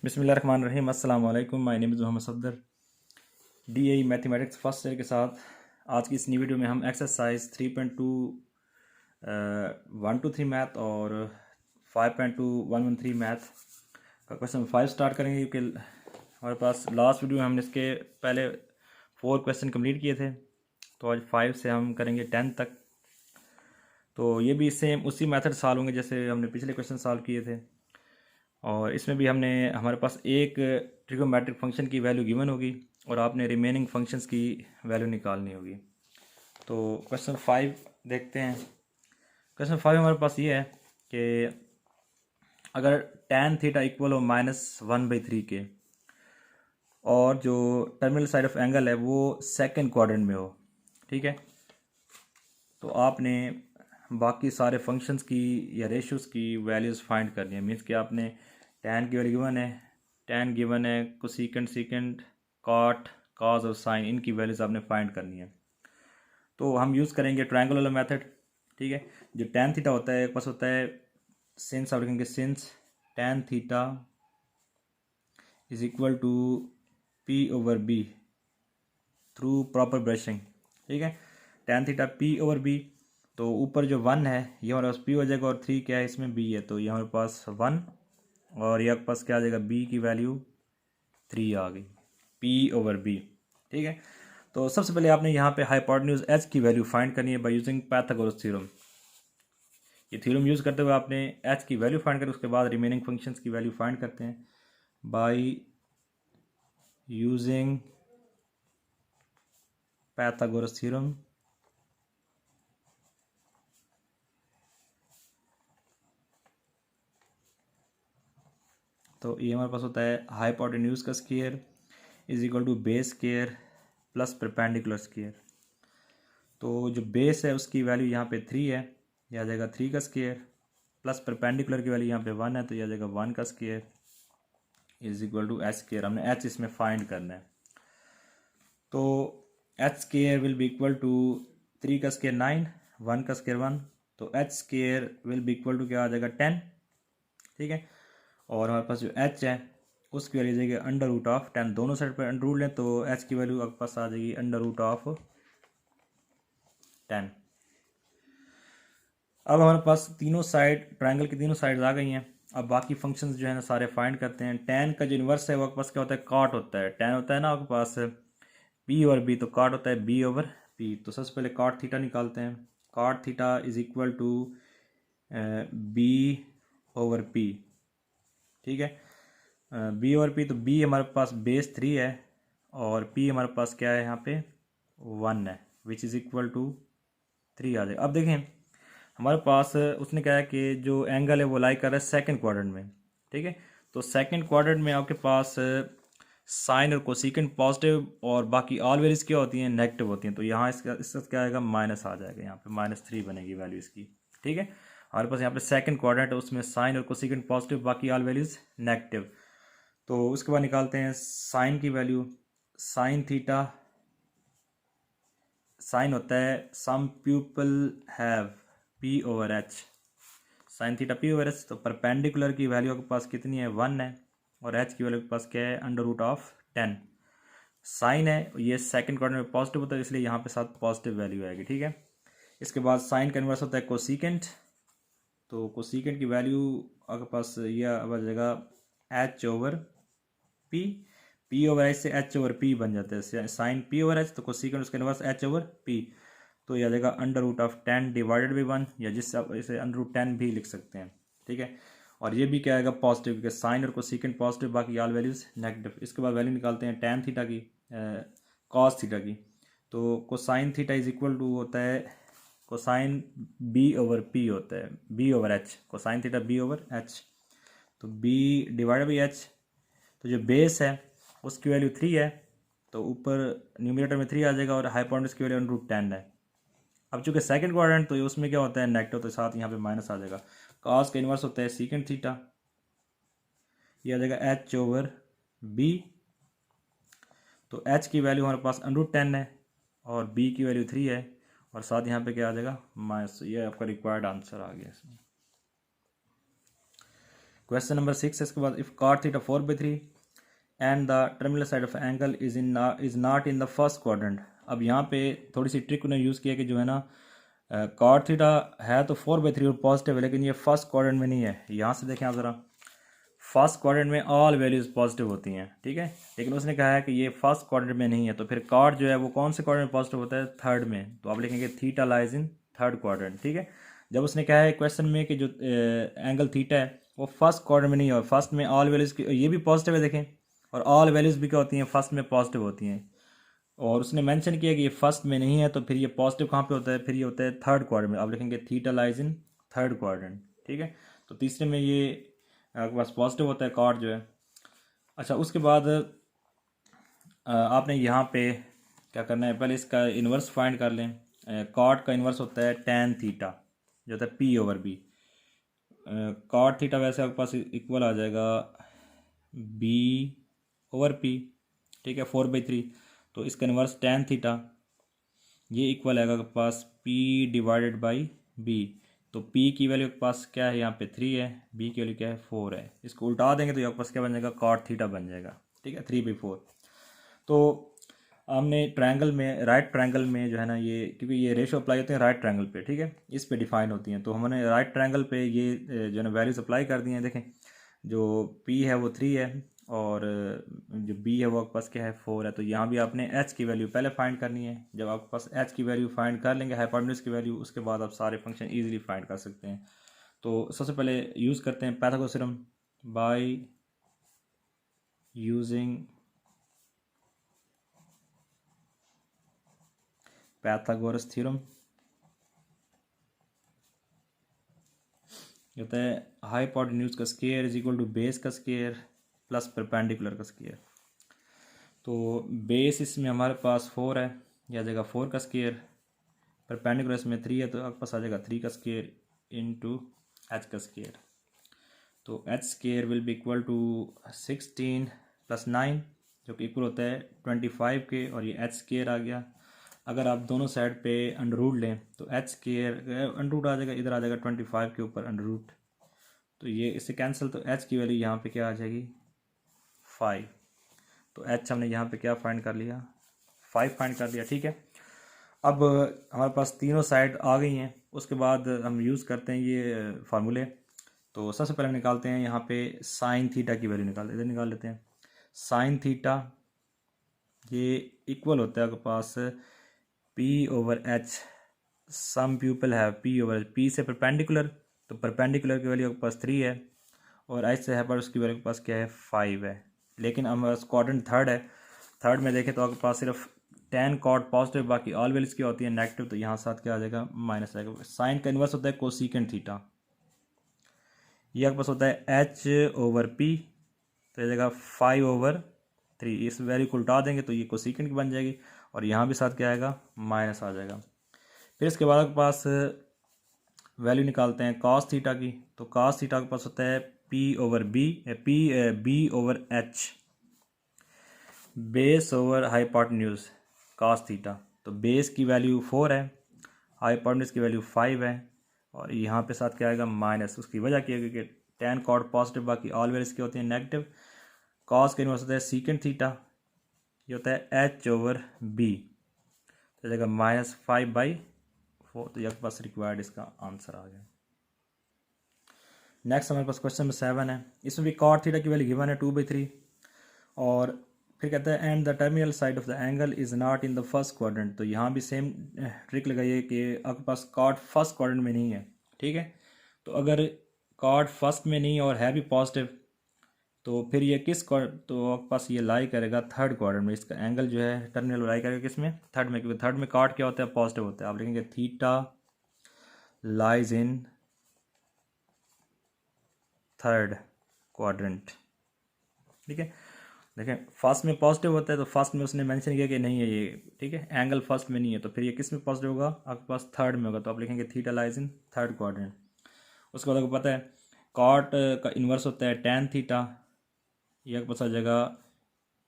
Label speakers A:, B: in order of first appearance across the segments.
A: बिस्मिल्लाहिर्रहमानिर्रहीम। अस्सलाम वालेकुम। My name is Mohammad Safdar. DAE mathematics first year के साथ आज की इस नई वीडियो में हम एक्सरसाइज 3.2 1 to 3 मैथ और 5.2 113 मैथ का क्वेश्चन 5 स्टार्ट करेंगे, क्योंकि हमारे पास लास्ट वीडियो में हमने इसके पहले 4 क्वेश्चन कंप्लीट किए थे, तो आज 5 से हम करेंगे 10 तक। तो ये भी सेम उसी मेथड सॉल्व होंगे जैसे हमने पिछले क्वेश्चन सॉल्व किए थे, और इसमें भी हमारे पास एक ट्रिगोमेट्रिक फंक्शन की वैल्यू गिवन होगी और आपने रिमेनिंग फंक्शंस की वैल्यू निकालनी होगी। तो क्वेश्चन 5 देखते हैं। क्वेश्चन 5 हमारे पास ये है कि अगर tan थीटा इक्वल हो -1/3 के और जो टर्मिनल साइड ऑफ एंगल है वो सेकंड क्वाड्रेंट में हो, ठीक है, तो आपने बाकी सारे फंक्शंस की या रेशियोज़ की वैल्यूज़ फाइंड करनी है। मीन्स कि आपने tan की वैल्यू गिवन है, कोसेकेंट, सीकेंट, कॉट, कॉस और साइन, इनकी वैल्यूज़ आपने फाइंड करनी है। तो हम यूज़ करेंगे ट्रायंगल वाला मेथड, ठीक है। जो tan थीटा होता है, पास होता है सिंस, आप लिखेंगे since tan theta is equal to P/B through proper brushing, ठीक है। tan थीटा P/B, तो ऊपर जो 1 है ये हमारे पास P हो जाएगा, और 3 क्या है इसमें B है, तो ये हमारे पास 1 और ये आपके पास क्या आ जाएगा, B की वैल्यू 3 आ गई, P/B, ठीक है। तो सबसे पहले आपने यहाँ पे हाइपोटेन्यूज H की वैल्यू फाइंड करनी है बाय यूजिंग पाइथागोरस थ्योरम। ये थ्योरम यूज़ करते हुए आपने H की वैल्यू फाइंड करें, उसके बाद रिमेनिंग फंक्शंस की वैल्यू फाइंड करते हैं बाय यूजिंग पाइथागोरस थ्योरम। तो ये हमारे पास होता है हाइपोटेन्यूज का square is equal to base square plus perpendicular square. तो जो बेस है उसकी वैल्यू यहाँ पे 3 है, यह आ जाएगा 3 का स्क्वायर, प्लस परपेंडिकुलर की वैल्यू यहाँ पे 1 है, तो यह आ जाएगा 1 का square is equal to H square. हमने एच इसमें फाइंड करना है, तो H square will be equal to 3 का स्क्वायर 9, 1 का स्क्वायर 1, तो H square will be equal to क्या आ जाएगा 10, ठीक है। और हमारे पास जो एच है उसकी वैल्यू जाएगी अंडर रूट ऑफ 10, दोनों साइड पर अंडर रूट लें तो एच की वैल्यू आपके पास आ जाएगी अंडर रूट ऑफ 10। अब हमारे पास तीनों साइड, ट्रायंगल की तीनों साइड आ गई हैं। अब बाकी फंक्शंस जो है ना सारे फाइंड करते हैं। tan का जो इन्वर्स है वो आपके पास क्या होता है, कॉट होता है। tan होता है ना आपके पास P और B, तो कॉट होता है B/P। तो सबसे पहले कॉट थीटा निकालते हैं। Cot theta is equal to B/P, ठीक है। B/P, तो B हमारे पास बेस 3 है और P हमारे पास क्या है यहाँ पे 1 है, विच इज़ इक्वल टू 3 आ जाएगा। अब देखें हमारे पास उसने कहा है कि जो एंगल है वो लाई कर रहा है सेकंड क्वाड्रेंट में, ठीक है। तो सेकंड क्वाड्रेंट में आपके पास साइन और कोसेकेंट पॉजिटिव और बाकी ऑल वैल्यूज क्या होती हैं, नेगेटिव होती हैं। तो यहाँ इसका क्या आएगा, माइनस आ जाएगा, यहाँ पे -3 बनेगी वैल्यू इसकी, ठीक है। हमारे पास यहाँ पे सेकंड क्वाड्रेंट है, उसमें साइन और कोसेकेंट पॉजिटिव, बाकी ऑल वैल्यूज नेगेटिव। तो उसके बाद निकालते हैं साइन की वैल्यू। साइन थीटा, साइन होता है some people have P/H, sine theta P/H। तो परपेंडिकुलर की वैल्यू आपके पास कितनी है, 1 है, और H की वैल्यू के पास क्या है, अंडर रूट ऑफ 10। साइन है ये सेकंड क्वाड्रेंट में पॉजिटिव होता है, इसलिए यहाँ पे साथ पॉजिटिव वैल्यू आएगी, ठीक है। इसके बाद साइन का इन्वर्स होता है कोसेकेंट। तो कोसेकेंट की वैल्यू आपके पास ये आ जाएगा H/P। P/H से H/P बन जाता है, साइन P/H, तो कोसेकेंट उसका इन्वर्स H/P। तो यह आ जाएगा under root of 10 divided by 1, या जिससे आप इसे अंडर रूट 10 भी लिख सकते हैं, ठीक है। और ये भी क्या आएगा, पॉजिटिव, क्योंकि साइन और कोसेकेंट पॉजिटिव, बाकी ऑल वैल्यूज नेगेटिव। इसके बाद वैल्यू निकालते हैं tan थीटा की, कॉस थीटा की। तो cosine theta is equal to होता है कोसाइन B/P होता है, B/H, कोसाइन थीटा B/H। तो B डिवाइडेड बाई H, तो जो बेस है उसकी वैल्यू 3 है, तो ऊपर न्यूमरेटर में 3 आ जाएगा, और हाइपोटेन्यूज की वैल्यू अंडर रूट 10 है। अब चूंकि सेकंड क्वाड्रेंट तो उसमें क्या होता है, नेगेटिव, तो साथ यहाँ पे माइनस आ जाएगा। कॉस का इन्वर्स होता है सीकेंट थीटा, ये आ जाएगा H/B। तो H की वैल्यू हमारे पास अंडर रूट 10 है और B की वैल्यू 3 है, और साथ यहाँ पे क्या आ जाएगा, माइनस। ये आपका रिक्वायर्ड आंसर आ गया इसमें। क्वेश्चन नंबर 6 है इसके बाद, if cot theta 4/3 and the terminal side of angle is not in the first quadrant. अब यहाँ पे थोड़ी सी ट्रिक उन्होंने यूज़ किया कि जो है ना, cot थीटा है तो 4/3 और पॉजिटिव है, लेकिन ये फर्स्ट क्वाड्रेंट में नहीं है। यहाँ से देखें आप ज़रा, फर्स्ट क्वाड्रेंट में ऑल वैल्यूज़ पॉजिटिव होती हैं, ठीक है, लेकिन उसने कहा है कि ये फर्स्ट क्वाड्रेंट में नहीं है, तो फिर cot जो है वो कौन से क्वाड्रेंट में पॉजिटिव होता है, थर्ड में। तो आप लिखेंगे theta lies in third quadrant, ठीक है। जब उसने कहा है क्वेश्चन में कि जो एंगल थीटा है वो फर्स्ट क्वाड्रेंट में नहीं है, फर्स्ट में ऑल वैल्यूज़, ये भी पॉजिटिव है देखें, और ऑल वैल्यूज़ भी क्या होती हैं, फर्स्ट में पॉजिटिव होती हैं, और उसने मेंशन किया कि ये फर्स्ट में नहीं है, तो फिर ये पॉजिटिव कहाँ पे होता है, फिर ये होता है थर्ड क्वाड्रेंट में। आप लिखेंगे theta lies in third quadrant, ठीक है। तो तीसरे में ये आपके पास पॉजिटिव होता है cot जो है। अच्छा, उसके बाद आपने यहाँ पे क्या करना है, पहले इसका इन्वर्स फाइंड कर लें। cot का इन्वर्स होता है tan थीटा, जो होता है P/B। cot थीटा वैसे आपके पास इक्वल आ जाएगा B/P, ठीक है, 4/3। तो इसका इन्वर्स tan थीटा ये इक्वल आएगा आपके पास P/B। तो P की वैल्यू आपके पास क्या है, यहाँ पे 3 है, B की वैल्यू क्या है, 4 है। इसको उल्टा देंगे तो आपके पास क्या बन जाएगा, cot थीटा बन जाएगा, ठीक है, 3/4। तो हमने ट्रायंगल में, राइट ट्रायंगल में जो है ना, ये क्योंकि ये रेशो अप्लाई होते हैं राइट ट्रायंगल पे, ठीक है, इस पे डिफाइन होती हैं, तो हमने राइट ट्रायंगल पे ये जो है ना वैल्यूज अप्लाई कर दी हैं। देखें, जो P है वो 3 है, और जो B है वो आपके पास क्या है, 4 है। तो यहाँ भी आपने H की वैल्यू पहले फाइंड करनी है। जब आपके पास H की वैल्यू फाइंड कर लेंगे, हाइपोटेन्यूज की वैल्यू, उसके बाद आप सारे फंक्शन ईजिली फाइंड कर सकते हैं। तो सबसे पहले यूज़ करते हैं Pythagoras theorem. By using Pythagoras theorem, होता है हाइपोटेन्यूज का square is equal to base का स्क्वायर प्लस परपेंडिकुलर का स्क्वायर। तो बेस इसमें हमारे पास 4 है, यह आ जाएगा 4 का स्क्वायर, परपेंडिकुलर इसमें 3 है, तो आपके पास आ जाएगा 3 का स्क्वायर इंटू एच का स्क्वायर। तो H square will be equal to 16 + 9, जो कि इक्वल होता है 25 के, और ये एच स्क्वायर आ गया। अगर आप दोनों साइड पे अंडर रूट लें तो एच स्क्वायर अंडर रूट आ जाएगा, इधर आ जाएगा 25 के ऊपर अंडर रूट, तो ये इससे कैंसिल, तो एच की वैल्यू यहाँ पे क्या आ जाएगी, 5। तो एच हमने यहाँ पे क्या फाइंड कर लिया, 5 फाइंड कर लिया, ठीक है। अब हमारे पास तीनों साइड आ गई हैं, उसके बाद हम यूज़ करते हैं ये फार्मूले। तो सबसे पहले निकालते हैं यहाँ पे साइन थीटा की वैल्यू, इधर निकाल लेते हैं। साइन थीटा ये इक्वल होता है आपके पास P/H, सम पीपल है P/H, P से परपेंडिकुलर, तो परपेंडिकुलर की वैल्यू आपके पास 3 है, और H से है पर उसकी वैल्यू के पास क्या है, 5 है। लेकिन हमारा क्वाड्रेंट थर्ड है, थर्ड में देखें तो आपके पास सिर्फ tan cot पॉजिटिव, बाकी ऑल वैल्यूज क्या होती है, नेगेटिव, तो यहाँ साथ क्या आ जाएगा, माइनस आएगा। साइन का इन्वर्स होता है कोसिकेंट थीटा, ये आपके पास होता है H/P, तो जाएगा 5/3। इस वैल्यू को उल्टा देंगे तो ये कोसिकेंट की बन जाएगी, और यहाँ भी साथ क्या आएगा, माइनस आ जाएगा। फिर इसके बाद आपके पास वैल्यू निकालते हैं cos थीटा की। तो cos थीटा के पास होता है B/H, base over hypotenuse cos theta. तो बेस की वैल्यू 4 है, हाइपोटेन्यूज की वैल्यू 5 है, और यहाँ पे साथ क्या आएगा, माइनस। उसकी वजह क्या है कि tan cot पॉजिटिव, बाकी ऑल वैल्यूज की होती है नेगेटिव। cos का इन्वर्स होता है सीकेंट थीटा, ये होता है H/B, तो जाएगा -5/4। तो ये आपके पास रिक्वायर्ड इसका आंसर आ गया। नेक्स्ट हमारे पास क्वेश्चन नंबर 7 है, इसमें भी cot थीटा की वैल्यू गिवन है 2/3, और फिर कहता है and the terminal side of the angle is not in the first quadrant. तो यहाँ भी सेम ट्रिक लगाइए कि आपके पास cot फर्स्ट क्वाड्रेंट में नहीं है, ठीक है। तो अगर cot फर्स्ट में नहीं और है भी पॉजिटिव, तो फिर ये तो आपके पास ये लाई करेगा थर्ड क्वाड्रेंट में। इसका एंगल जो है टर्मिनल लाई करेगा किस में, थर्ड में, क्योंकि थर्ड में cot क्या होता है, पॉजिटिव होता है। आप लिखेंगे theta lies in third quadrant, ठीक है। देखें, फर्स्ट में पॉजिटिव होता है, तो फर्स्ट में उसने मेंशन किया कि नहीं है ये, ठीक है, एंगल फर्स्ट में नहीं है, तो फिर ये किस में पॉजिटिव होगा, आपके पास थर्ड में होगा। तो आप लिखेंगे theta lies in third quadrant. उसके बाद आपको पता है cot का इन्वर्स होता है tan थीटा, ये आपके पास आ जाएगा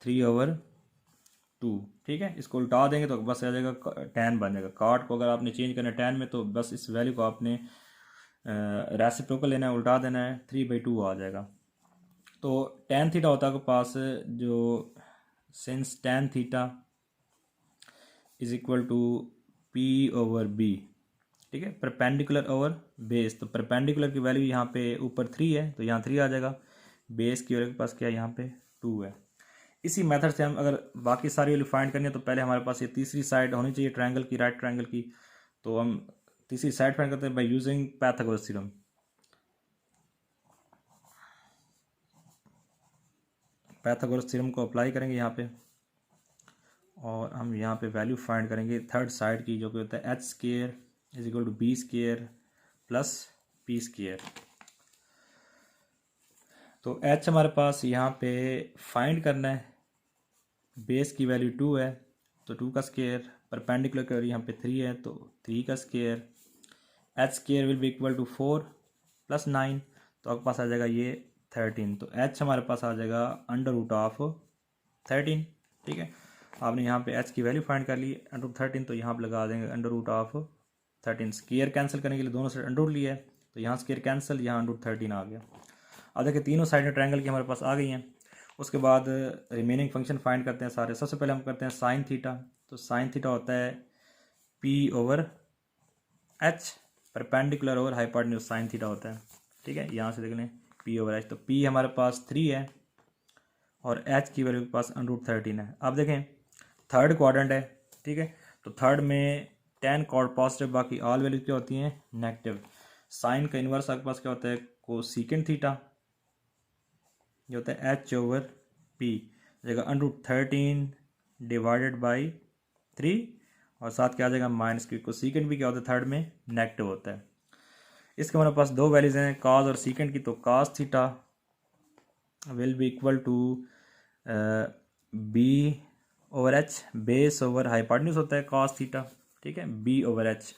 A: 3/2, ठीक है। इसको उल्टा देंगे तो बस आ जाएगा tan बन जाएगा। cot को अगर आपने चेंज करना है tan में, तो बस इस वैल्यू को आपने रेसिप्रोकल लेना है, उल्टा देना है, 3/2 आ जाएगा। तो tan थीटा होता है आपके पास जो since tan theta is equal to P/B, ठीक है, परपेंडिकुलर ओवर बेस। तो परपेंडिकुलर की वैल्यू यहाँ पे ऊपर 3 है तो यहाँ 3 आ जाएगा, बेस की वैल्यू के पास क्या है यहाँ पे 2 है। इसी मेथड से हम अगर बाकी सारी वैल्यू फाइंड करनी है तो पहले हमारे पास ये तीसरी साइड होनी चाहिए ट्रायंगल की, राइट ट्रायंगल की। तो हम तीसरी साइड फाइंड करते हैं bye using Pythagoras theorem. Pythagoras theorem को अप्लाई करेंगे यहाँ पे और हम यहाँ पे वैल्यू फाइंड करेंगे थर्ड साइड की, जो कि होता है h² is equal to B² plus P²। तो h हमारे पास यहाँ पे फाइंड करना है, बेस की वैल्यू 2 है तो 2 का स्क्वायर, परपेंडिकुलर की वैल्यू यहाँ पे 3 है तो 3 का square, h² will be equal to 4 plus 9 तो आपके पास आ जाएगा ये 13। तो h हमारे पास आ जाएगा √13, ठीक है। आपने यहाँ पे h की वैल्यू फाइंड कर ली √13, तो यहाँ पे लगा देंगे √13। स्क्वायर कैंसिल करने के लिए दोनों साइड अंडर लिया है तो यहाँ स्क्वायर कैंसिल, यहाँ √13 आ गया। अब देखिए तीनों साइडें ट्रायंगल की हमारे पास आ गई हैं। उसके बाद रिमेनिंग फंक्शन फाइंड करते हैं सारे। सबसे पहले हम करते हैं साइन थीटा। तो साइन थीटा होता है P/H, perpendicular over hypotenuse sine theta होता है, ठीक है। यहाँ से देख लें P/H, तो P हमारे पास 3 है और H की वैल्यू के पास √13 है। अब देखें थर्ड क्वाड्रेंट है, ठीक है, तो थर्ड में tan कॉट पॉजिटिव, बाकी ऑल वैल्यू क्या होती हैं नेगेटिव। साइन का इन्वर्स आपके पास क्या होता है कोसेकेंट थीटा, जो होता है H/P, जगह √13 डिवाइडेड बाई 3 और साथ क्या आ जाएगा माइनस क्यू। कोसेकेंट भी क्या होता है थर्ड में नेगेटिव होता है। इसके हमारे पास दो वैल्यूज हैं कॉस और सीकेंट की। तो cos theta will be equal to B/H, base over hypotenuse होता है कॉस थीटा, ठीक है, B/H।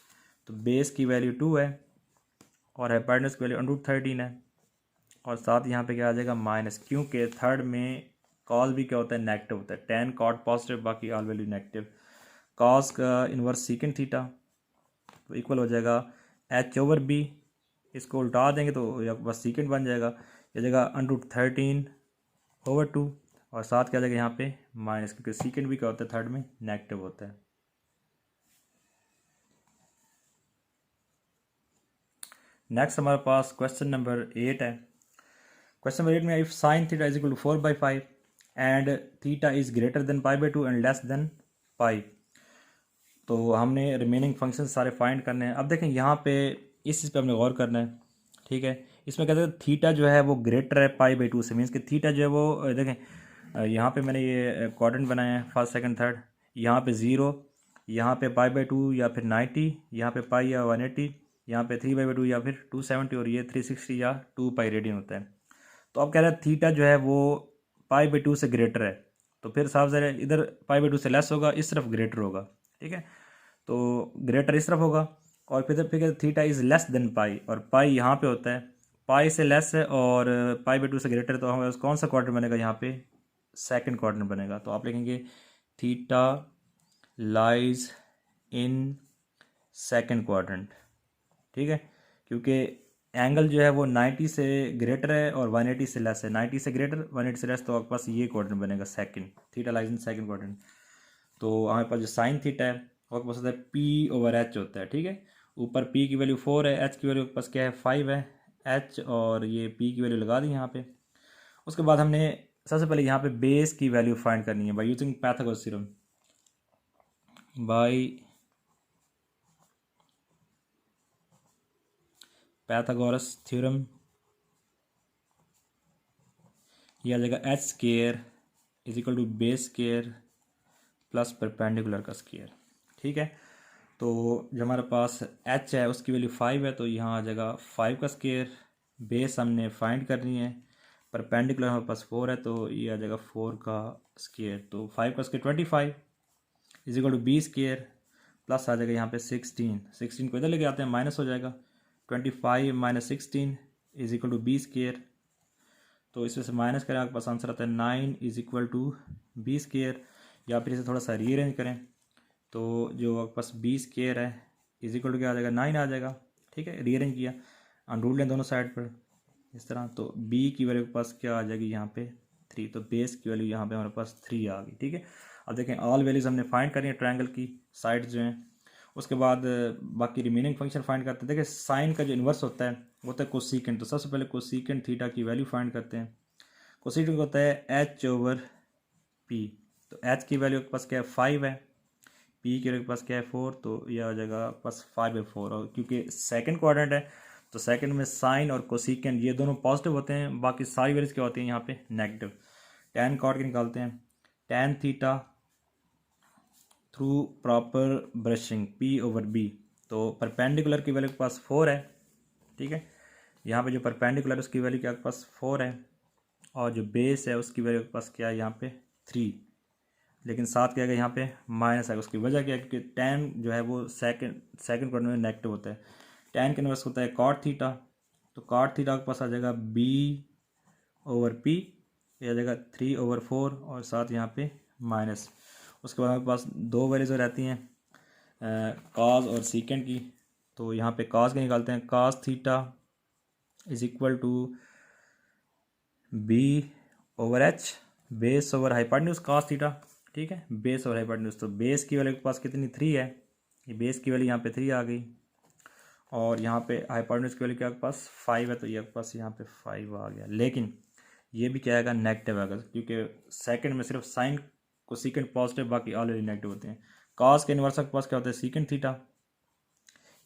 A: तो बेस की वैल्यू 2 है और हाइपोटेन्यूज की वैल्यू √13 है और साथ यहाँ पे क्या आ जाएगा माइनस, क्योंकि थर्ड में कॉस भी क्या होता है नेगेटिव होता है, tan कॉट पॉजिटिव बाकी ऑल वैल्यू नेगेटिव। कॉस का इन्वर्स सीकेंट थीटा तो इक्वल हो जाएगा H/B, इसको उल्टा देंगे तो बस सीकेंट बन जाएगा, ये जगह √13/2 और साथ क्या जाएगा यहाँ पे माइनस, क्योंकि सीकेंट भी क्या होता है थर्ड में नेगेटिव होता है। नेक्स्ट हमारे पास क्वेश्चन नंबर 8 है। क्वेश्चन नंबर 8 में if sine theta is equal to 4/5 and theta is greater than π/2 and less than pi, तो हमने रिमेनिंग फंक्शन सारे फाइंड करने हैं। अब देखें यहाँ पे इस चीज़ पे हमने गौर करना है, ठीक है। इसमें कहते हैं थीटा जो है वो ग्रेटर है π/2 से, मीन्स कि थीटा जो है वो देखें यहाँ पे मैंने ये क्वाड्रेंट बनाया है फर्स्ट सेकंड थर्ड, यहाँ पे 0, यहाँ पे π/2 या फिर 90, यहाँ पे पाई या 180, यहाँ पे 3/2 या फिर 270 और ये 360 या 2π रेडियन होता है। तो अब कह रहे हैं थीटा जो है वो π/2 से ग्रेटर है, तो फिर साफ ज़रा इधर π/2 से लेस होगा, इस तरफ ग्रेटर होगा, ठीक है। तो ग्रेटर इस तरफ होगा और फिर थीटा इज़ लेस देन पाई, और पाई यहाँ पे होता है, पाई से लेस है और π/2 से ग्रेटर, तो हमारे कौन सा क्वाड्रेंट बनेगा यहाँ पे सेकंड क्वाड्रेंट बनेगा। तो आप लिखेंगे theta lies in second quadrant, ठीक है, क्योंकि एंगल जो है वो 90 से ग्रेटर है और 180 से लेस है, 90 से ग्रेटर 180 से लेस, तो आपके पास ये क्वाड्रेंट बनेगा second, theta lies in second quadrant. तो हमारे पास जो साइन थीटा है आपके पास होता है P/H होता है, ठीक है। ऊपर P की वैल्यू 4 है, H की वैल्यू पास क्या है 5 है, H और ये P की वैल्यू लगा दी यहाँ पे। उसके बाद हमने सबसे पहले यहाँ पे बेस की वैल्यू फाइंड करनी है by using Pythagoras theorem. By Pythagoras theorem ये आ जाएगा H² is equal to base square plus perpendicular का स्क्वायर, ठीक है। तो जो हमारे पास H है उसकी वैल्यू 5 है तो यहाँ आ जाएगा 5 का स्क्वायर, बेस हमने फाइंड करनी है, परपेंडिकुलर हमारे पास 4 है तो ये आ जाएगा 4 का स्क्वायर, तो 5 का square 25 is equal to B² plus आ जाएगा यहाँ पे 16 को इधर लेके आते हैं माइनस हो जाएगा, 25 minus 16 is equal to B², तो इसमें से माइनस करें आपके पास आंसर आता है 9 इज इक्वल टू B², या फिर इसे थोड़ा सा रीअरेंज करें तो जो आपके पास B² है इज इक्वल टू क्या आ जाएगा 9 आ जाएगा, ठीक है, रीअरेंज किया अनरूल्ड हैं दोनों साइड पर इस तरह, तो बी की वैल्यू के पास क्या आ जाएगी यहाँ पे 3, तो बेस की वैल्यू यहाँ पे हमारे पास 3 आ गई। ठीक है, अब देखें ऑल वैल्यूज़ हमने फाइंड करी है ट्रायंगल की साइड्स जो हैं। उसके बाद बाकी रिमेनिंग फंक्शन फाइंड करते हैं। देखिए साइन का जो इन्वर्स होता है वो होता है कोसीकेंट, तो सबसे पहले कोसीकेंट थीटा की वैल्यू फाइंड करते हैं। कोसीकेंट होता है h/p, तो h की वैल्यू के पास क्या है 5 है, p के पास क्या है 4, तो यह आ जाएगा पास 5/4। और क्योंकि सेकंड क्वाड्रेंट है तो सेकंड में साइन और कोसिकेंट ये दोनों पॉजिटिव होते हैं, बाकी सारी वैल्यूज क्या होती हैं यहाँ पे नेगेटिव। tan कॉट के निकालते हैं, tan theta through proper brushing p/b, तो परपेंडिकुलर की वैल्यू के पास 4 है। ठीक है, यहाँ पे जो परपेंडिकुलर उसकी वैल्यू क्या के पास 4 है, और जो बेस है उसकी वैल्यू के पास क्या है यहाँ पे 3, लेकिन साथ क्या है यहाँ पे माइनस है। उसकी वजह क्या है, क्योंकि tan जो है वो सेकंड क्वाड्रेंट में नेगेटिव होता है। tan के इनवर्स होता है कॉट थीटा, तो कॉट थीटा के पास आ जाएगा b/p, ये आ जाएगा 3/4 और साथ यहाँ पे माइनस। उसके बाद हमारे पास दो वैल्यूज रहती हैं कॉस और सीकेंट की, तो यहाँ पे कॉस के निकालते हैं। Cos theta is equal to b/h base over hypotenuse cos theta. ठीक है, बेस ओवर हाइपोटेन्यूज, तो बेस की वैल्यू के पास कितनी 3 है, ये बेस की वैल्यू यहाँ पे 3 आ गई, और यहाँ पे हाइपोटेन्यूज की वैल्यू क्या के पास 5 है, तो ये पास यहाँ पे 5 आ गया। लेकिन ये भी क्या आएगा नेगेटिव आएगा, क्योंकि सेकंड में सिर्फ साइन को सीकेंट पॉजिटिव, बाकी ऑलरेडी नेगेटिव होते हैं। कॉस के इनवर्स के पास क्या होता है सीकेंट थीटा,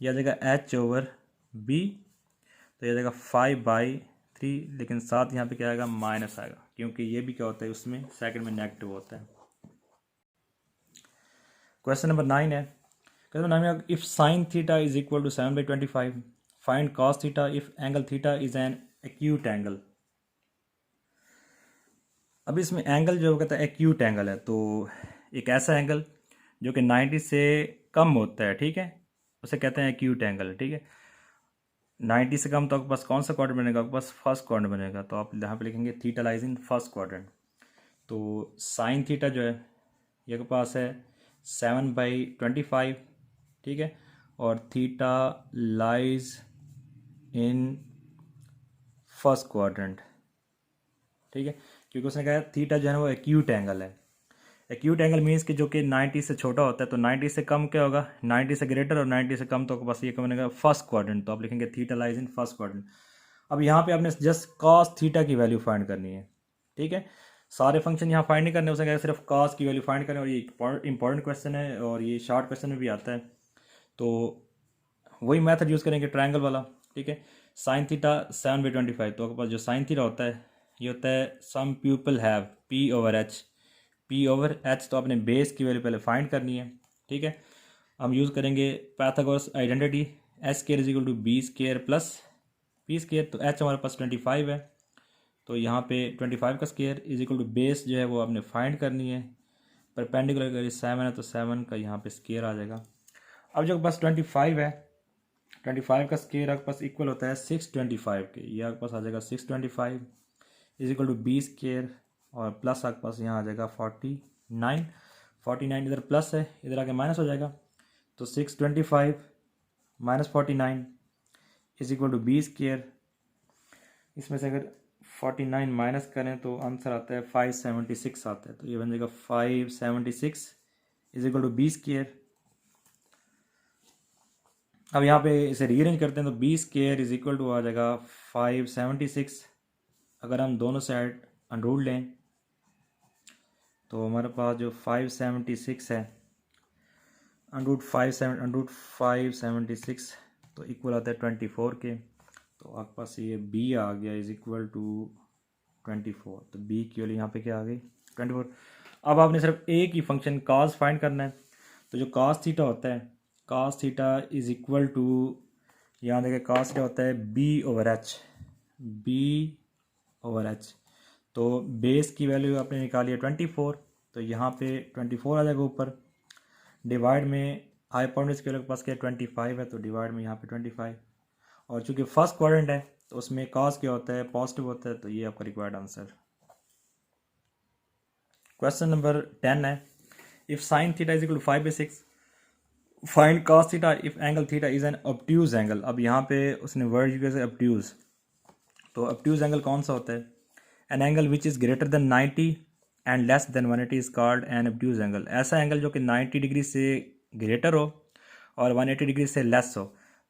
A: यह आ जाएगा h/b, तो यह आ जाएगा 5/3, लेकिन साथ यहाँ पे क्या आएगा माइनस आएगा, क्योंकि ये भी क्या होता है उसमें सेकंड में नेगेटिव होता है। क्वेश्चन नंबर 9 है, क्वेश्चन नंबर 9 में if sine theta is equal to 7/25 find cos theta if angle theta is an acute angle. अब इसमें एंगल जो कहता है एक्यूट एंगल है, तो एक ऐसा एंगल जो कि 90 से कम होता है, ठीक है, उसे कहते हैं एक्यूट एंगल। ठीक है, 90 से कम तो आपके पास कौन सा क्वाड्रेंट बनेगा, आपके पास फर्स्ट क्वाड्रेंट बनेगा, तो आप यहाँ पे लिखेंगे theta lies in first quadrant. तो साइन थीटा जो है ये के पास है 7/25, ठीक है, और theta lies in first quadrant. ठीक है, क्योंकि उसने कहा थीटा जो है वो एक्यूट एंगल है। एक्यूट एंगल मीन्स कि जो कि 90 से छोटा होता है, तो 90 से कम क्या होगा 90 से ग्रेटर, और 90 से कम तो आपके पास ये क्या बनेगा फर्स्ट क्वाड्रेंट, तो आप लिखेंगे theta lies in first quadrant. अब यहाँ पे आपने जस्ट कॉस थीटा की वैल्यू फाइंड करनी है। ठीक है, सारे फंक्शन यहाँ फाइंड नहीं करने, उसने कहा सिर्फ कॉस की वैल्यू फाइंड करें, और ये इंपॉर्टेंट क्वेश्चन है और ये शॉर्ट क्वेश्चन में भी आता है, तो वही मेथड यूज़ करेंगे ट्रायंगल वाला। ठीक है, साइन थीटा 7/25, तो आपके पास जो साइन थीटा होता है ये होता है some people have p/h, p/h, तो आपने बेस की वैल्यू पहले फाइंड करनी है। ठीक है, हम यूज़ करेंगे Pythagoras identity, h² is equal to b² plus p², तो h हमारे पास 25 है, तो यहाँ पे 25 का square is equal to base जो है वो आपने फाइंड करनी है। परपेंडिकुलर अगर 7 है तो 7 का यहाँ पे स्क्वायर आ जाएगा। अब जो पास 25 है, 25 का स्क्वायर आपके पास इक्वल होता है 625 के, ये आपके पास आ जाएगा 625 इज इक्वल टू b², और प्लस आपके पास यहाँ आ जाएगा 49 इधर प्लस है, इधर आके माइनस हो जाएगा, तो 625 minus 49 is equal to b²। इसमें से अगर 49 माइनस करें तो आंसर आता है 576 आता है, तो ये बन जाएगा 576 इज इक्वल टू b²। अब यहाँ पे इसे रीअरेंज करते हैं, तो b² इज इक्वल टू आ जाएगा 576, अगर हम दोनों साइड अनरूल लें तो हमारे पास जो 576 है अंडरूट 576 तो इक्वल आता है 24 के, तो आपके पास ये b आ गया इज इक्वल टू 24, तो b की वैल्यू यहाँ पे क्या आ गई 24। अब आपने सिर्फ एक ही फंक्शन cos फाइंड करना है, तो जो cos थीटा होता है cos theta is equal to, यहाँ देखिए cos थीटा होता है b/h, b/h, तो बेस की वैल्यू आपने निकाली है 24, तो यहाँ पे 24 आ जाएगा ऊपर, डिवाइड में हाइपोटेन्यूज के पास क्या 25 है, तो डिवाइड में यहाँ पे 25, और चूंकि फर्स्ट क्वाड्रेंट है तो उसमें cos क्या होता है पॉजिटिव होता है, तो ये आपका रिक्वायर्ड आंसर। क्वेश्चन नंबर 10 है, if sine theta is equal to 5/6 find cos theta if angle theta is an obtuse angle. अब यहाँ पे उसने वर्ड यूज किया ऑब्ट्यूज, तो ऑब्ट्यूज एंगल कौन सा होता है? An angle which is greater than 90 and less than 180 is called an obtuse angle. ऐसा एंगल जो कि 90 डिग्री से ग्रेटर हो और 180 डिग्री से लेस हो।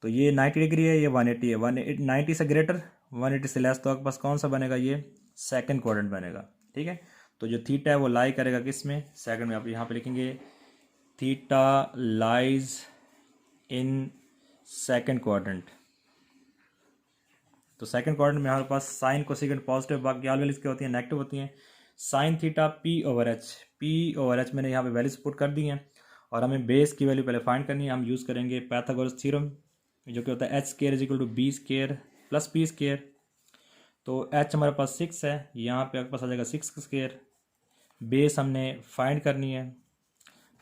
A: तो ये 90 डिग्री है, ये 180 है। 90 से ग्रेटर 180 से लेस, तो आपके पास कौन सा बनेगा? ये सेकंड क्वाड्रेंट बनेगा। ठीक है, तो जो थीटा है वो लाई करेगा किस में? सेकंड में। आप यहाँ पे लिखेंगे theta lies in second quadrant. तो सेकंड क्वाड्रेंट में हमारे पास साइन कोसेकेंट पॉजिटिव, बाकी ऑल वैल्यूज क्या होती हैं? नेगेटिव होती हैं। Sine theta P over H मैंने यहाँ पे वैल्यूज पुट कर दी हैं और हमें बेस की वैल्यू पहले फाइंड करनी है। हम यूज़ करेंगे पाइथागोरस थ्योरम, जो कि होता है H square is equal to B square plus P square. तो एच हमारे पास 6 है, यहाँ पे आपके पास आ जाएगा 6 का स्क्वायर। बेस हमने फाइंड करनी है,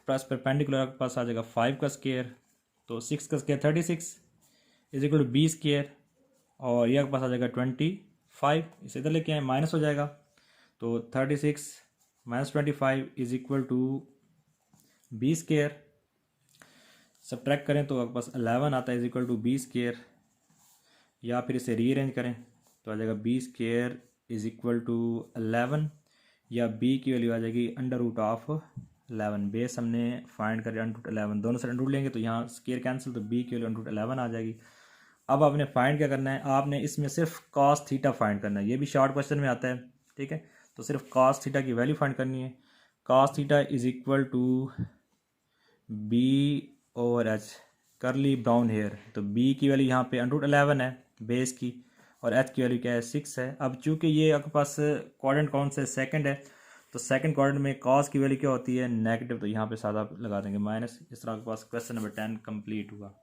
A: प्लस परपेंडिकुलर आपके पास आ जाएगा 5 का स्क्वायर। तो 6 का square 36 is equal to B square, और ये आपके पास आ जाएगा 25। इसे इधर लेके आए, माइनस हो जाएगा। तो 36 minus 25 is equal to B square. Subtract करें तो आपके पास 11 आता है is equal to B square, या फिर इसे रीअरेंज करें तो आ जाएगा B square is equal to 11, या बी की वैल्यू आ जाएगी अंडर रूट ऑफ 11। बेस हमने फाइंड कर अंडर रूट 11, दोनों से अंडर रूट लेंगे तो यहाँ स्क्वायर कैंसिल, तो बी की वैल्यू अंडर रूट 11 आ जाएगी। अब आपने फाइंड क्या करना है? आपने इसमें सिर्फ cos थीटा फाइंड करना है। ये भी शॉर्ट क्वेश्चन में आता है। ठीक है, तो सिर्फ cos थीटा की वैल्यू फाइंड करनी है। cos theta is equal to B over H curly brown hair. तो b की वैल्यू यहाँ पे अंडर रूट 11 है बेस की, और h की वैल्यू क्या है? 6 है। अब चूंकि ये आपके पास क्वाड्रेंट कौन से? सेकंड है, तो सेकंड क्वाड्रेंट में cos की वैल्यू क्या होती है? नेगेटिव। तो यहाँ पे सादा लगा देंगे माइनस। इस तरह आपके पास क्वेश्चन नंबर 10 कंप्लीट हुआ।